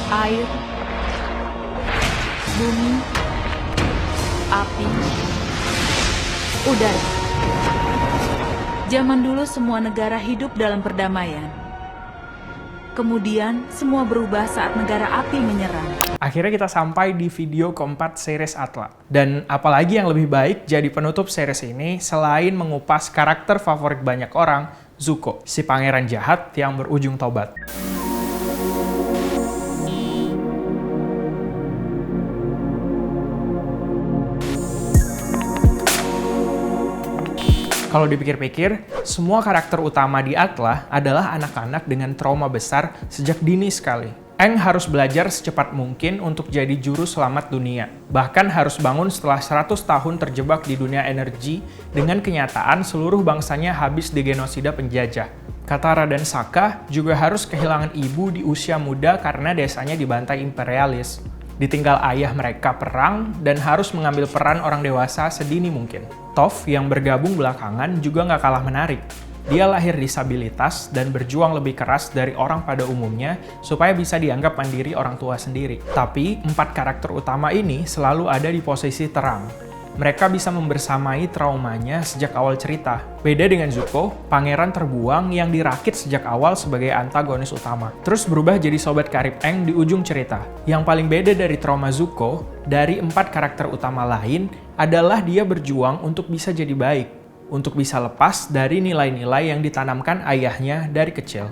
air, bumi, api, udara. Zaman dulu semua negara hidup dalam perdamaian. Kemudian semua berubah saat negara api menyerang. Akhirnya kita sampai di video keempat series Atla. Dan apalagi yang lebih baik jadi penutup series ini selain mengupas karakter favorit banyak orang, Zuko, si pangeran jahat yang berujung taubat. Kalau dipikir-pikir, semua karakter utama di Atla adalah anak-anak dengan trauma besar sejak dini sekali. Aang harus belajar secepat mungkin untuk jadi juru selamat dunia. Bahkan harus bangun setelah 100 tahun terjebak di dunia energi dengan kenyataan seluruh bangsanya habis digenosida penjajah. Katara dan Sokka juga harus kehilangan ibu di usia muda karena desanya dibantai imperialis. Ditinggal ayah mereka perang dan harus mengambil peran orang dewasa sedini mungkin. Toph yang bergabung belakangan juga nggak kalah menarik. Dia lahir disabilitas dan berjuang lebih keras dari orang pada umumnya supaya bisa dianggap mandiri orang tua sendiri. Tapi, 4 karakter utama ini selalu ada di posisi terang. Mereka bisa membersamai traumanya sejak awal cerita. Beda dengan Zuko, pangeran terbuang yang dirakit sejak awal sebagai antagonis utama. Terus berubah jadi sobat karib Aang di ujung cerita. Yang paling beda dari trauma Zuko, dari 4 karakter utama lain, adalah dia berjuang untuk bisa jadi baik. Untuk bisa lepas dari nilai-nilai yang ditanamkan ayahnya dari kecil.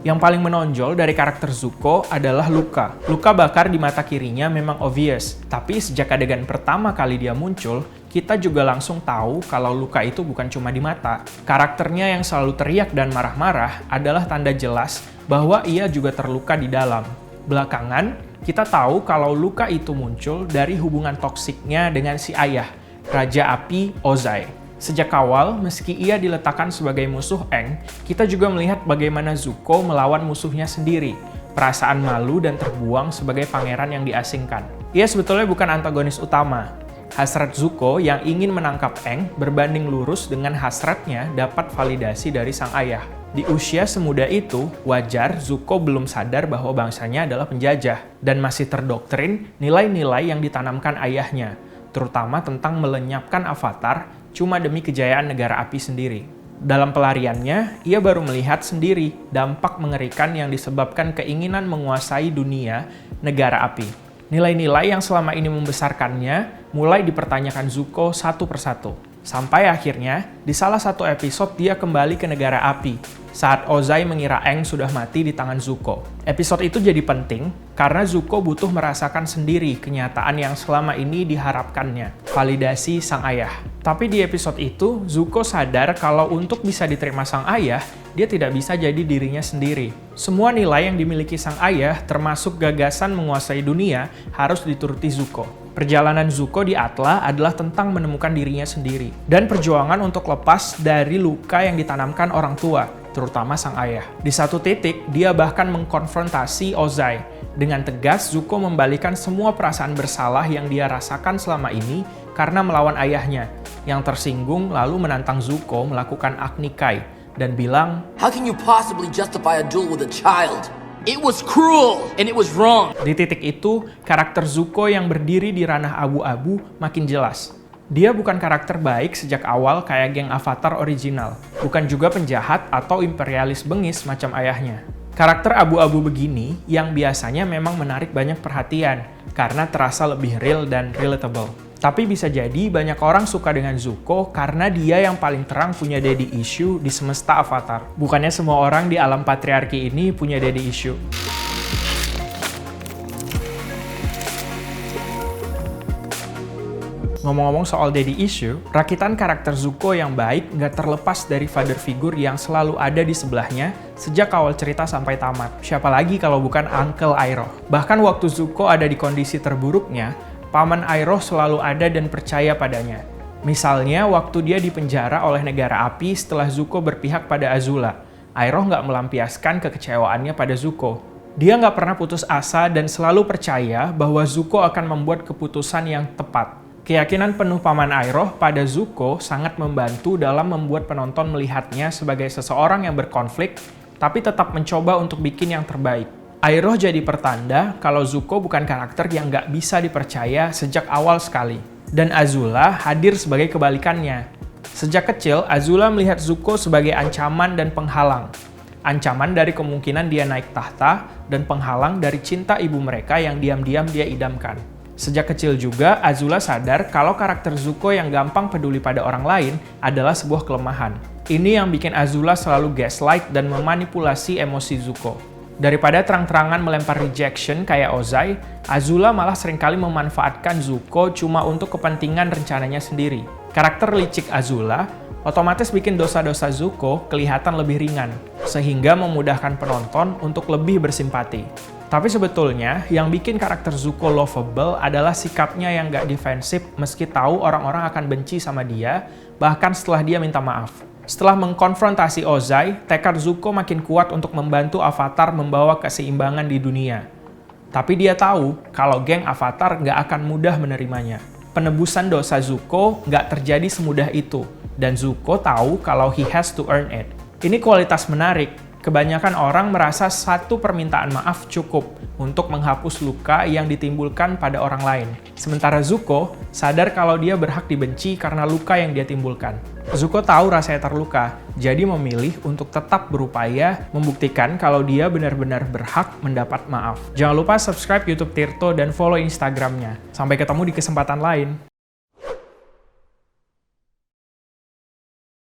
Yang paling menonjol dari karakter Zuko adalah luka. Luka bakar di mata kirinya memang obvious, tapi sejak adegan pertama kali dia muncul, kita juga langsung tahu kalau luka itu bukan cuma di mata. Karakternya yang selalu teriak dan marah-marah adalah tanda jelas bahwa ia juga terluka di dalam. Belakangan, kita tahu kalau luka itu muncul dari hubungan toksiknya dengan si ayah, Raja Api Ozai. Sejak awal, meski ia diletakkan sebagai musuh Aang, kita juga melihat bagaimana Zuko melawan musuhnya sendiri. Perasaan malu dan terbuang sebagai pangeran yang diasingkan. Ia sebetulnya bukan antagonis utama. Hasrat Zuko yang ingin menangkap Aang berbanding lurus dengan hasratnya dapat validasi dari sang ayah. Di usia semuda itu, wajar Zuko belum sadar bahwa bangsanya adalah penjajah dan masih terdoktrin nilai-nilai yang ditanamkan ayahnya, terutama tentang melenyapkan Avatar cuma demi kejayaan negara api sendiri. Dalam pelariannya, ia baru melihat sendiri dampak mengerikan yang disebabkan keinginan menguasai dunia negara api. Nilai-nilai yang selama ini membesarkannya mulai dipertanyakan Zuko satu persatu. Sampai akhirnya, di salah satu episode dia kembali ke negara api, saat Ozai mengira Aang sudah mati di tangan Zuko. Episode itu jadi penting karena Zuko butuh merasakan sendiri kenyataan yang selama ini diharapkannya, validasi sang ayah. Tapi di episode itu, Zuko sadar kalau untuk bisa diterima sang ayah, dia tidak bisa jadi dirinya sendiri. Semua nilai yang dimiliki sang ayah, termasuk gagasan menguasai dunia, harus dituruti Zuko. Perjalanan Zuko di Atla adalah tentang menemukan dirinya sendiri, dan perjuangan untuk lepas dari luka yang ditanamkan orang tua, terutama sang ayah. Di satu titik, dia bahkan mengkonfrontasi Ozai. Dengan tegas, Zuko membalikan semua perasaan bersalah yang dia rasakan selama ini karena melawan ayahnya, yang tersinggung lalu menantang Zuko melakukan Agni Kai, dan bilang, "How can you possibly justify a duel with a child? It was cruel and it was wrong." Di titik itu, karakter Zuko yang berdiri di ranah abu-abu makin jelas. Dia bukan karakter baik sejak awal kayak geng Avatar original. Bukan juga penjahat atau imperialis bengis macam ayahnya. Karakter abu-abu begini yang biasanya memang menarik banyak perhatian karena terasa lebih real dan relatable. Tapi bisa jadi banyak orang suka dengan Zuko karena dia yang paling terang punya daddy issue di semesta Avatar. Bukannya semua orang di alam patriarki ini punya daddy issue. Ngomong-ngomong soal daddy issue, rakitan karakter Zuko yang baik nggak terlepas dari father figure yang selalu ada di sebelahnya sejak awal cerita sampai tamat. Siapa lagi kalau bukan Uncle Iroh. Bahkan waktu Zuko ada di kondisi terburuknya, Paman Iroh selalu ada dan percaya padanya. Misalnya waktu dia dipenjara oleh negara api setelah Zuko berpihak pada Azula. Iroh nggak melampiaskan kekecewaannya pada Zuko. Dia nggak pernah putus asa dan selalu percaya bahwa Zuko akan membuat keputusan yang tepat. Keyakinan penuh Paman Iroh pada Zuko sangat membantu dalam membuat penonton melihatnya sebagai seseorang yang berkonflik, tapi tetap mencoba untuk bikin yang terbaik. Iroh jadi pertanda kalau Zuko bukan karakter yang nggak bisa dipercaya sejak awal sekali. Dan Azula hadir sebagai kebalikannya. Sejak kecil, Azula melihat Zuko sebagai ancaman dan penghalang. Ancaman dari kemungkinan dia naik tahta, dan penghalang dari cinta ibu mereka yang diam-diam dia idamkan. Sejak kecil juga, Azula sadar kalau karakter Zuko yang gampang peduli pada orang lain adalah sebuah kelemahan. Ini yang bikin Azula selalu gaslight dan memanipulasi emosi Zuko. Daripada terang-terangan melempar rejection kayak Ozai, Azula malah seringkali memanfaatkan Zuko cuma untuk kepentingan rencananya sendiri. Karakter licik Azula otomatis bikin dosa-dosa Zuko kelihatan lebih ringan, sehingga memudahkan penonton untuk lebih bersimpati. Tapi sebetulnya, yang bikin karakter Zuko lovable adalah sikapnya yang gak defensif meski tahu orang-orang akan benci sama dia, bahkan setelah dia minta maaf. Setelah mengkonfrontasi Ozai, tekad Zuko makin kuat untuk membantu Avatar membawa keseimbangan di dunia. Tapi dia tahu kalau geng Avatar gak akan mudah menerimanya. Penebusan dosa Zuko gak terjadi semudah itu, dan Zuko tahu kalau he has to earn it. Ini kualitas menarik. Kebanyakan orang merasa satu permintaan maaf cukup untuk menghapus luka yang ditimbulkan pada orang lain. Sementara Zuko sadar kalau dia berhak dibenci karena luka yang dia timbulkan. Zuko tahu rasanya terluka, jadi memilih untuk tetap berupaya membuktikan kalau dia benar-benar berhak mendapat maaf. Jangan lupa subscribe YouTube Tirto dan follow Instagramnya. Sampai ketemu di kesempatan lain.